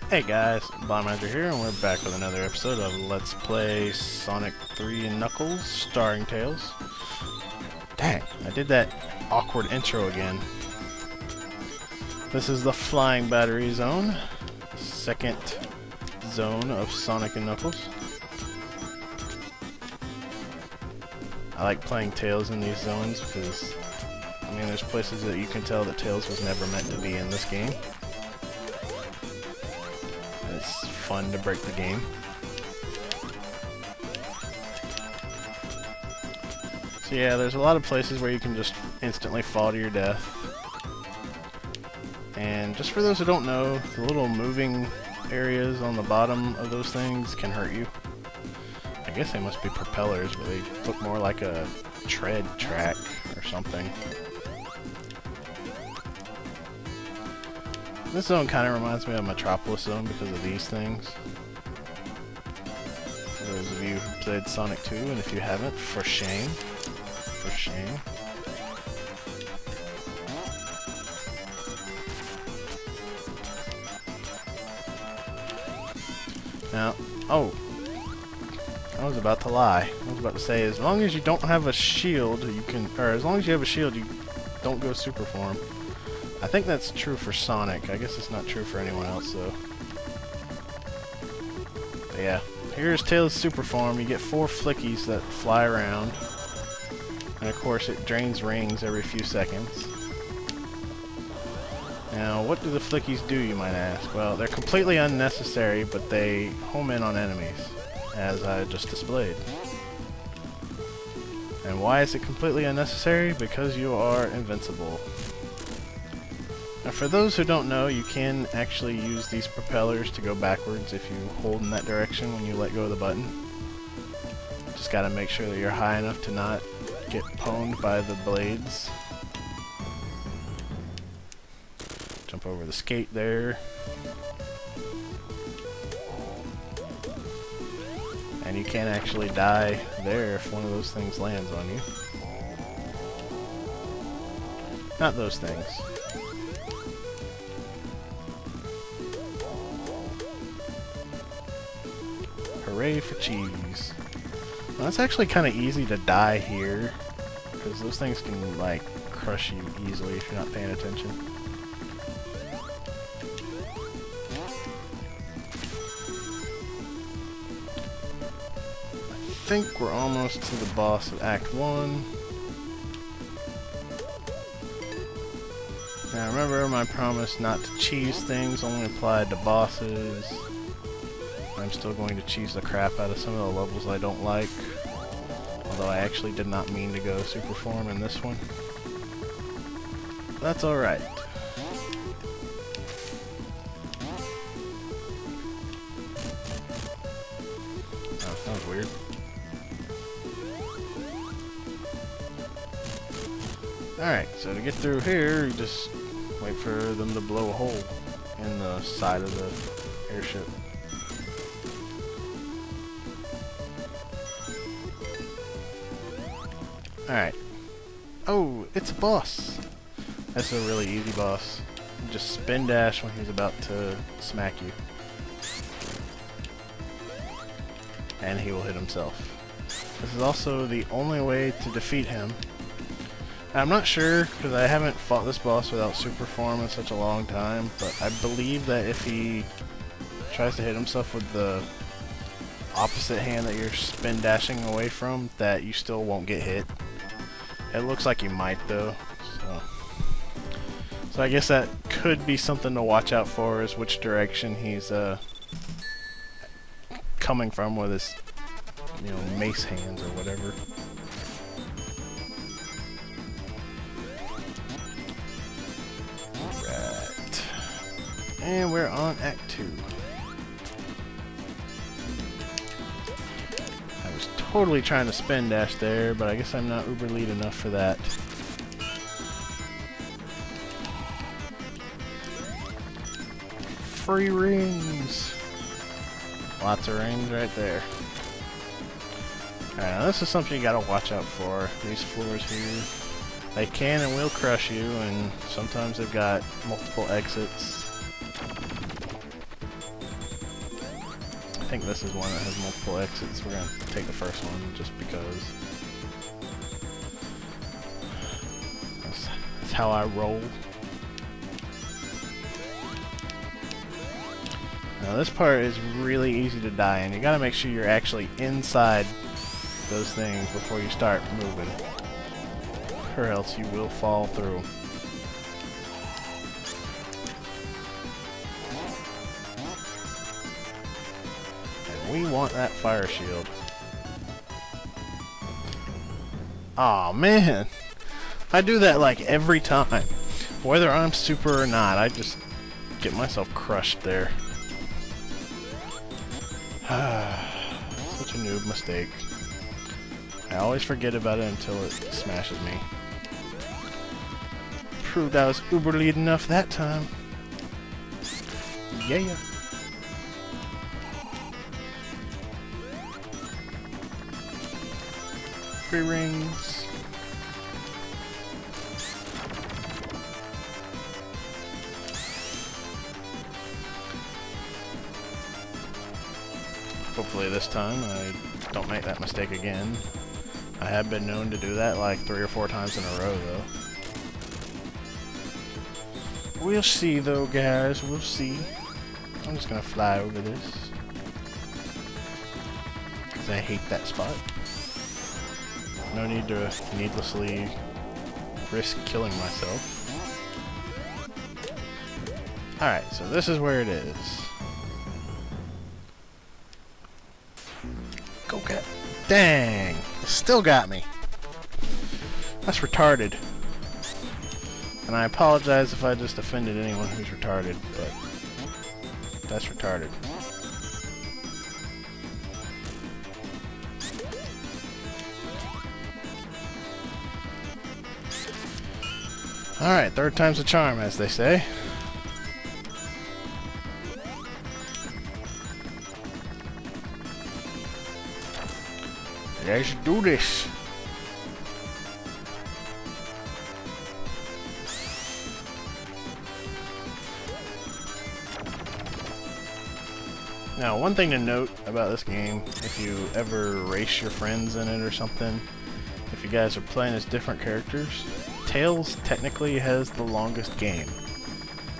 Hey guys, Blaumagier here, and we're back with another episode of Let's Play Sonic 3 and Knuckles, starring Tails. Dang, I did that awkward intro again. This is the Flying Battery Zone, second zone of Sonic and Knuckles. I like playing Tails in these zones because, I mean, there's places that you can tell that Tails was never meant to be in this game. It's fun to break the game. So yeah, there's a lot of places where you can just instantly fall to your death. And just for those who don't know, the little moving areas on the bottom of those things can hurt you. I guess they must be propellers, but they look more like a tread track or something. This zone kind of reminds me of Metropolis Zone because of these things. For those of you who played Sonic 2, and if you haven't, for shame. For shame. Now, oh, I was about to lie. I was about to say, as long as you don't have a shield, you can, or as long as you have a shield, you don't go super form. I think that's true for Sonic. I guess it's not true for anyone else, though. But yeah, here's Tails' super form. You get 4 flickies that fly around. And of course, it drains rings every few seconds. Now, what do the flickies do, you might ask? Well, they're completely unnecessary, but they home in on enemies, as I just displayed. And why is it completely unnecessary? Because you are invincible. Now, for those who don't know, you can actually use these propellers to go backwards if you hold in that direction when you let go of the button. Just gotta make sure that you're high enough to not get pwned by the blades. Jump over the skate there. And you can actually die there if one of those things lands on you. Not those things. Hooray for cheese. Well, it's actually kind of easy to die here, because those things can, like, crush you easily if you're not paying attention. I think we're almost to the boss of Act 1. Now remember, my promise not to cheese things only applied to bosses. I'm still going to cheese the crap out of some of the levels I don't like. Although I actually did not mean to go super form in this one. That's alright. Oh, that was weird. Alright, so to get through here, you just wait for them to blow a hole in the side of the airship. Alright. Oh, it's a boss! That's a really easy boss. You just spin dash when he's about to smack you. And he will hit himself. This is also the only way to defeat him. I'm not sure, because I haven't fought this boss without super form in such a long time, but I believe that if he tries to hit himself with the opposite hand that you're spin dashing away from, that you still won't get hit. It looks like you might, though. So I guess that could be something to watch out for, is which direction he's coming from with his, you know, mace hands or whatever. Right. And we're on Act 2. Totally trying to spin dash there, but I guess I'm not uber lead enough for that. Free rings! Lots of rings right there. Alright, now this is something you gotta watch out for. These floors here. They can and will crush you, and sometimes they've got multiple exits. think this is one that has multiple exits. We're gonna take the first one just because that's how I roll. Now this part is really easy to die in. You gotta make sure you're actually inside those things before you start moving, or else you will fall through. We want that fire shield. Aw, man. I do that like every time. Whether I'm super or not, I just get myself crushed there. Such a noob mistake. I always forget about it until it smashes me. Proved I was uber lead enough that time. Yeah. Free rings. Hopefully this time I don't make that mistake again. I have been known to do that like 3 or 4 times in a row though. We'll see though, guys, we'll see. I'm just gonna fly over this, because I hate that spot. No need to needlessly risk killing myself. Alright, so this is where it is. Go get... Dang! It still got me. That's retarded. And I apologize if I just offended anyone who's retarded, but that's retarded. Alright, third time's a charm, as they say. Let's do this. Now, one thing to note about this game, if you ever race your friends in it or something, if you guys are playing as different characters, Tails technically has the longest game.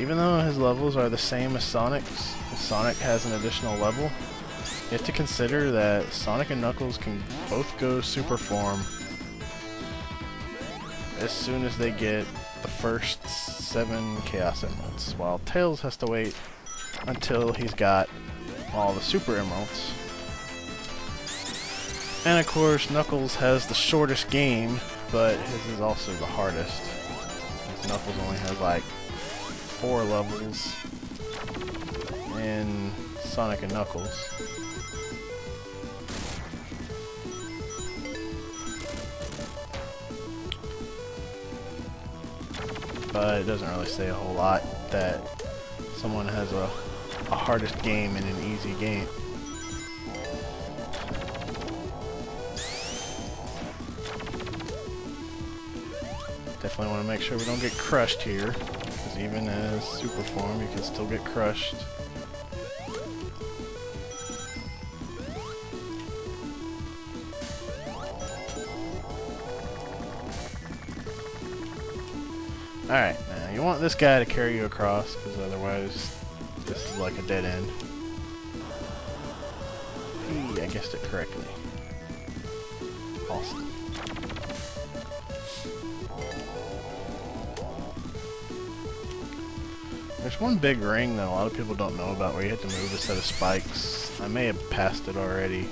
Even though his levels are the same as Sonic's, and Sonic has an additional level, you have to consider that Sonic and Knuckles can both go super form as soon as they get the first 7 Chaos Emeralds, while Tails has to wait until he's got all the Super Emeralds. And of course, Knuckles has the shortest game, but his is also the hardest. Knuckles only has like 4 levels in Sonic and Knuckles. But it doesn't really say a whole lot that someone has a hardest game in an easy game. Definitely want to make sure we don't get crushed here, because even as super form you can still get crushed. Alright, now you want this guy to carry you across, because otherwise this is like a dead end. Hey, I guessed it correctly. Awesome. There's one big ring that a lot of people don't know about where you have to move a set of spikes. I may have passed it already.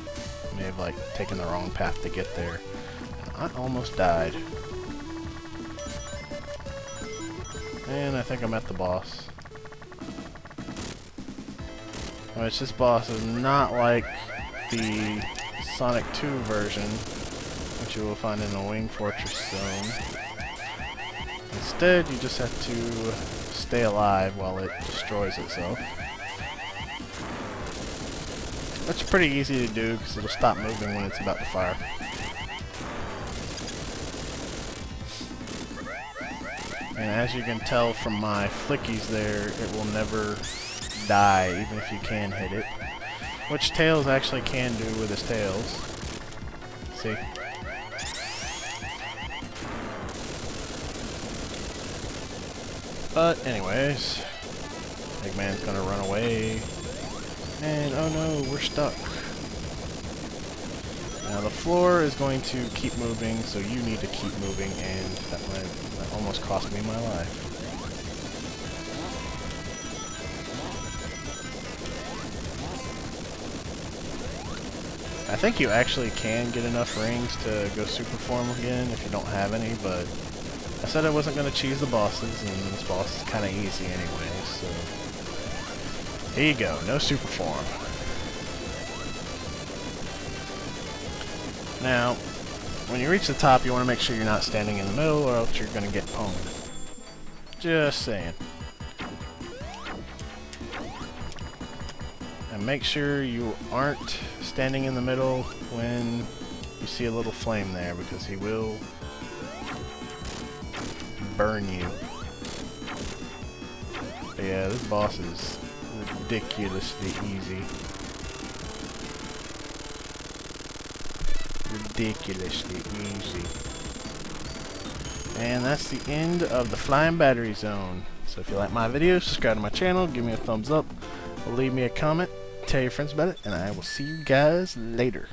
I may have like taken the wrong path to get there. And I almost died. And I think I'm at the boss. Which this boss is not like the Sonic 2 version, which you will find in the Wing Fortress zone. Instead, you just have to stay alive while it destroys itself. That's pretty easy to do because it'll stop moving when it's about to fire. And as you can tell from my flickies there, it will never die, even if you can hit it. which Tails actually can do with his tails. See? But anyways, Eggman's gonna run away. And oh no, we're stuck. Now the floor is going to keep moving, so you need to keep moving, and that almost cost me my life. I think you actually can get enough rings to go super form again if you don't have any, but I said I wasn't going to cheese the bosses, and this boss is kind of easy anyway, so here you go, no super form. Now, when you reach the top, you want to make sure you're not standing in the middle, or else you're going to get pwned. Just saying. And make sure you aren't standing in the middle when you see a little flame there, because he will burn you. But yeah, this boss is ridiculously easy. Ridiculously easy. And that's the end of the Flying Battery Zone. So if you like my video, subscribe to my channel, give me a thumbs up, leave me a comment, tell your friends about it, and I will see you guys later.